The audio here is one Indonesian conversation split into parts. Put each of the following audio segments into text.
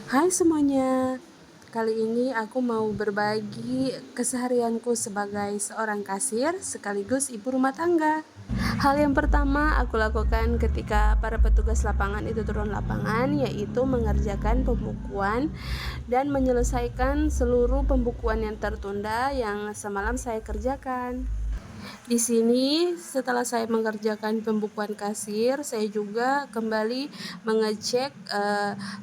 Hai semuanya, kali ini aku mau berbagi keseharianku sebagai seorang kasir sekaligus ibu rumah tangga. Hal yang pertama aku lakukan ketika para petugas lapangan itu turun lapangan yaitu mengerjakan pembukuan dan menyelesaikan seluruh pembukuan yang tertunda yang semalam saya kerjakan. Di sini setelah saya mengerjakan pembukuan kasir, saya juga kembali mengecek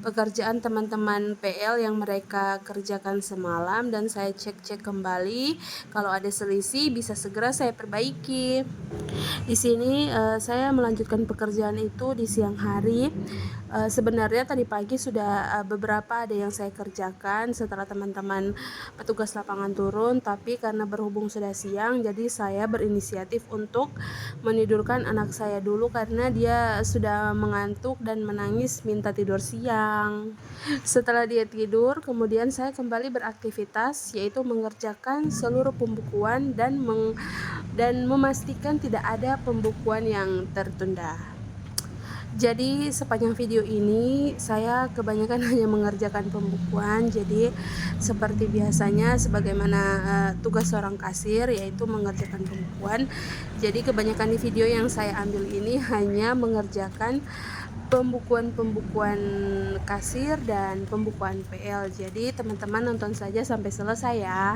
pekerjaan teman-teman PL yang mereka kerjakan semalam dan saya cek-cek kembali. Kalau ada selisih bisa segera saya perbaiki. Di sini saya melanjutkan pekerjaan itu di siang hari. Sebenarnya tadi pagi sudah beberapa ada yang saya kerjakan setelah teman-teman petugas lapangan turun, tapi karena berhubung sudah siang, jadi saya berinisiatif untuk menidurkan anak saya dulu karena dia sudah mengantuk dan menangis minta tidur siang. Setelah dia tidur, kemudian saya kembali beraktivitas yaitu mengerjakan seluruh pembukuan dan memastikan tidak ada pembukuan yang tertunda. Jadi sepanjang video ini saya kebanyakan hanya mengerjakan pembukuan. Jadi seperti biasanya sebagaimana tugas seorang kasir yaitu mengerjakan pembukuan. Jadi kebanyakan di video yang saya ambil ini hanya mengerjakan pembukuan-pembukuan kasir dan pembukuan PL. Jadi teman-teman nonton saja sampai selesai ya.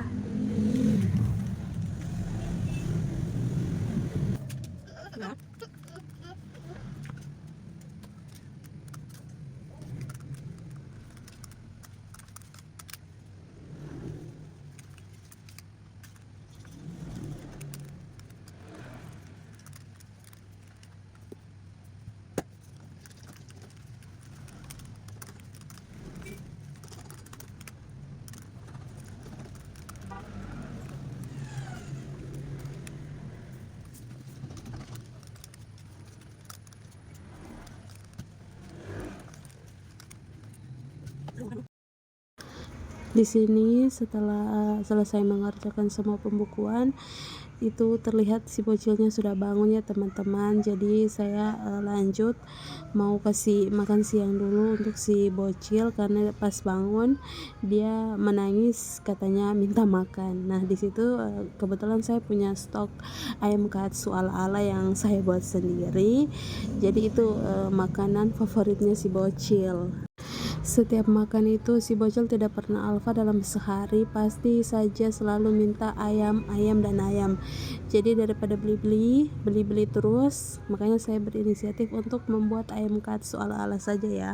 Di sini setelah selesai mengerjakan semua pembukuan itu terlihat si bocilnya sudah bangun ya teman-teman. Jadi saya lanjut mau kasih makan siang dulu untuk si bocil karena pas bangun dia menangis katanya minta makan. Nah di situ kebetulan saya punya stok ayam katsu ala-ala yang saya buat sendiri. Jadi itu makanan favoritnya si bocil. Setiap makan itu si bocil tidak pernah alfa dalam sehari, pasti saja selalu minta ayam, ayam dan ayam. Jadi daripada beli-beli terus, makanya saya berinisiatif untuk membuat ayam katsu ala-ala saja ya.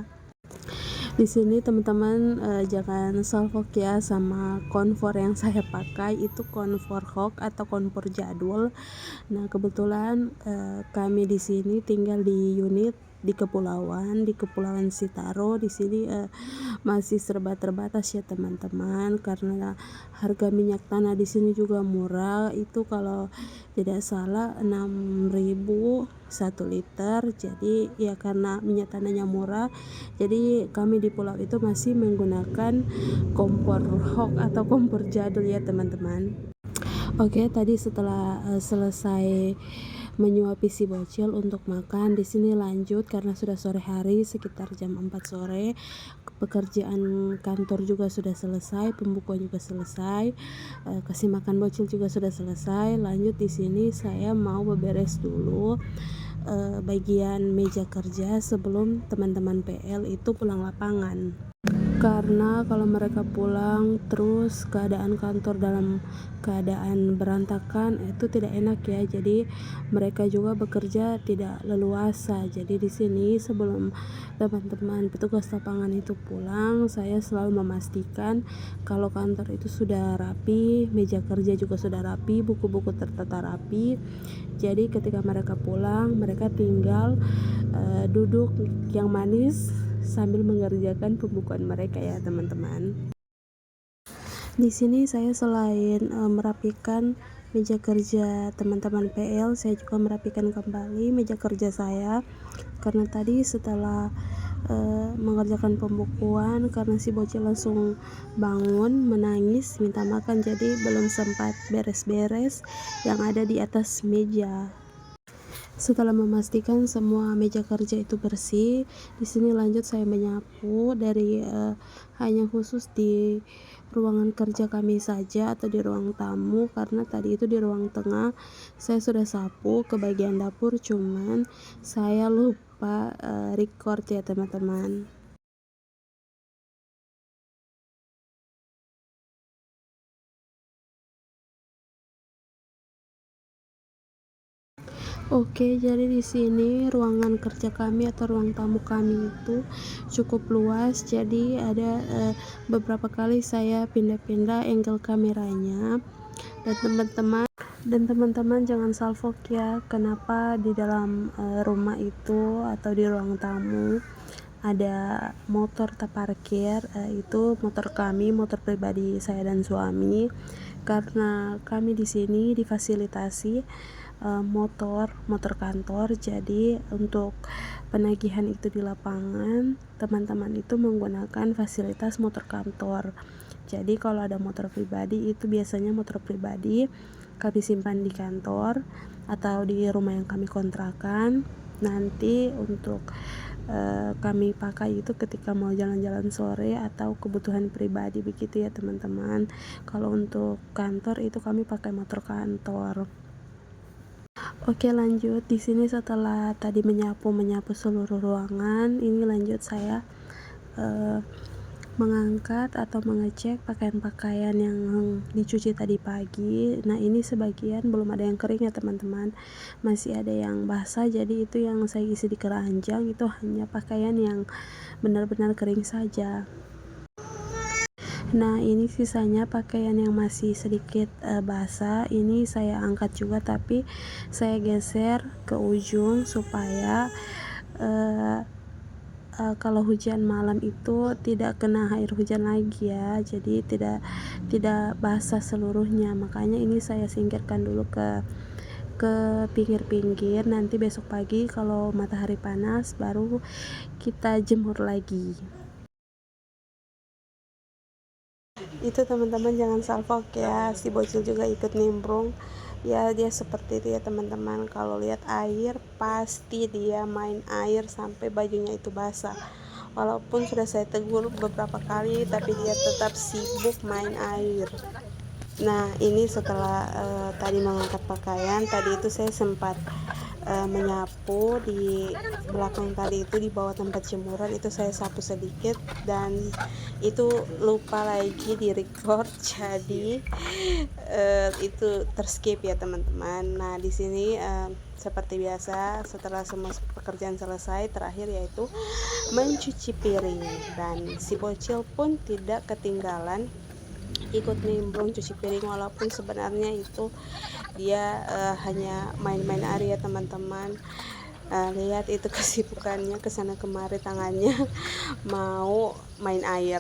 Di sini teman-teman jangan salfok ya sama konvor yang saya pakai, itu konvor hok atau konvor jadul. Nah kebetulan kami di sini tinggal di unit di Kepulauan Sitaro. Di sini masih serba terbatas ya teman-teman, karena harga minyak tanah di sini juga murah. Itu kalau tidak salah 6.000 1 liter. Jadi ya karena minyak tanahnya murah, jadi kami di pulau itu masih menggunakan kompor hok atau kompor jadul ya teman-teman. Oke, tadi setelah selesai menyuapi si bocil untuk makan, di sini lanjut karena sudah sore hari sekitar jam 4 sore. Pekerjaan kantor juga sudah selesai, pembukuan juga selesai, kasih makan bocil juga sudah selesai. Lanjut di sini saya mau beberes dulu bagian meja kerja sebelum teman-teman PL itu pulang lapangan. Karena kalau mereka pulang terus keadaan kantor dalam keadaan berantakan itu tidak enak ya. Jadi mereka juga bekerja tidak leluasa. Jadi di sini sebelum teman-teman petugas lapangan itu pulang, saya selalu memastikan kalau kantor itu sudah rapi, meja kerja juga sudah rapi, buku-buku tertata rapi. Jadi ketika mereka pulang, mereka tinggal duduk yang manis sambil mengerjakan pembukuan mereka ya teman-teman. Di sini saya selain merapikan meja kerja teman-teman PL, saya juga merapikan kembali meja kerja saya karena tadi setelah mengerjakan pembukuan, karena si bocil langsung bangun menangis minta makan, jadi belum sempat beres-beres yang ada di atas meja. Setelah memastikan semua meja kerja itu bersih, di sini lanjut saya menyapu dari hanya khusus di ruangan kerja kami saja atau di ruang tamu, karena tadi itu di ruang tengah saya sudah sapu ke bagian dapur, cuman saya lupa record ya teman-teman. Oke, jadi di sini ruangan kerja kami atau ruang tamu kami itu cukup luas. Jadi ada beberapa kali saya pindah-pindah angle kameranya, dan teman-teman jangan salfok ya, kenapa di dalam rumah itu atau di ruang tamu ada motor terparkir. Itu motor kami, motor pribadi saya dan suami, karena kami di sini difasilitasi motor kantor. Jadi untuk penagihan itu di lapangan, teman-teman itu menggunakan fasilitas motor kantor. Jadi kalau ada motor pribadi, itu biasanya motor pribadi kami simpan di kantor atau di rumah yang kami kontrakan. Nanti untuk kami pakai itu ketika mau jalan-jalan sore atau kebutuhan pribadi, begitu ya teman-teman. Kalau untuk kantor itu kami pakai motor kantor. Oke, lanjut. Di sini setelah tadi menyapu seluruh ruangan, ini lanjut saya mengangkat atau mengecek pakaian-pakaian yang dicuci tadi pagi. Nah, ini sebagian belum ada yang kering ya teman-teman, masih ada yang basah. Jadi itu yang saya isi di keranjang, itu hanya pakaian yang benar-benar kering saja. Nah, ini sisanya pakaian yang masih sedikit basah, ini saya angkat juga, tapi saya geser ke ujung supaya kalau hujan malam itu tidak kena air hujan lagi ya, jadi tidak basah seluruhnya. Makanya ini saya singkirkan dulu ke pinggir-pinggir, nanti besok pagi kalau matahari panas baru kita jemur lagi. Itu teman-teman jangan salfok ya, si bocil juga ikut nimbrung ya, dia seperti itu ya teman-teman. Kalau lihat air pasti dia main air sampai bajunya itu basah. Walaupun sudah saya tegur beberapa kali, tapi dia tetap sibuk main air. Nah, ini setelah tadi mengangkat pakaian, tadi itu saya sempat menyapu di belakang tadi itu, di bawah tempat jemuran itu saya sapu sedikit, dan itu lupa lagi di record, jadi itu terskip ya teman-teman. Nah, di sini seperti biasa setelah semua pekerjaan selesai, terakhir yaitu mencuci piring, dan si bocil pun tidak ketinggalan ikut nimbrung cuci piring, walaupun sebenarnya itu dia hanya main-main air ya teman-teman. Lihat itu kesibukannya, kesana kemari tangannya mau main air.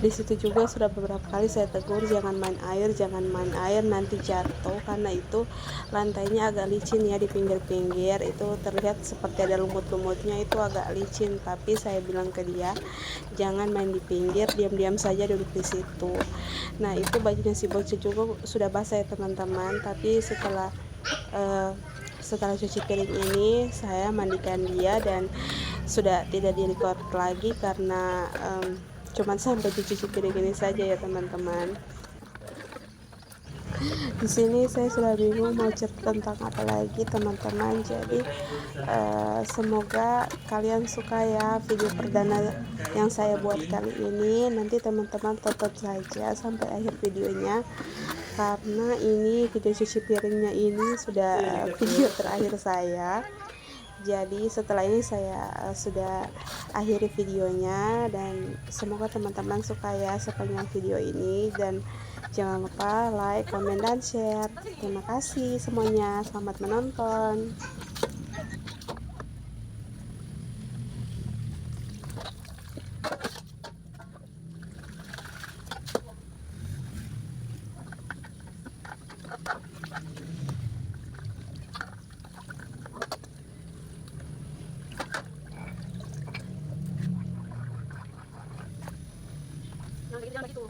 Di situ juga sudah beberapa kali saya tegur, jangan main air, nanti jatuh, karena itu lantainya agak licin ya di pinggir-pinggir, itu terlihat seperti ada lumut-lumutnya, itu agak licin. Tapi saya bilang ke dia, jangan main di pinggir, diam-diam saja duduk di situ. Nah, itu bajunya si bocil juga sudah basah ya teman-teman, tapi setelah cuci piring ini saya mandikan dia, dan sudah tidak direcord lagi karena cuman sampai cuci piring ini saja ya teman-teman. Di sini saya sudah bingung mau cerita tentang apa lagi teman-teman. Jadi semoga kalian suka ya video perdana yang saya buat kali ini. Nanti teman-teman tonton saja sampai akhir videonya, karena ini video cuci piringnya ini sudah video terakhir saya. Jadi setelah ini saya sudah akhiri videonya, dan semoga teman-teman suka ya sepanjang video ini, dan jangan lupa like, komen, dan share. Terima kasih semuanya, selamat menonton. Jangan gitu.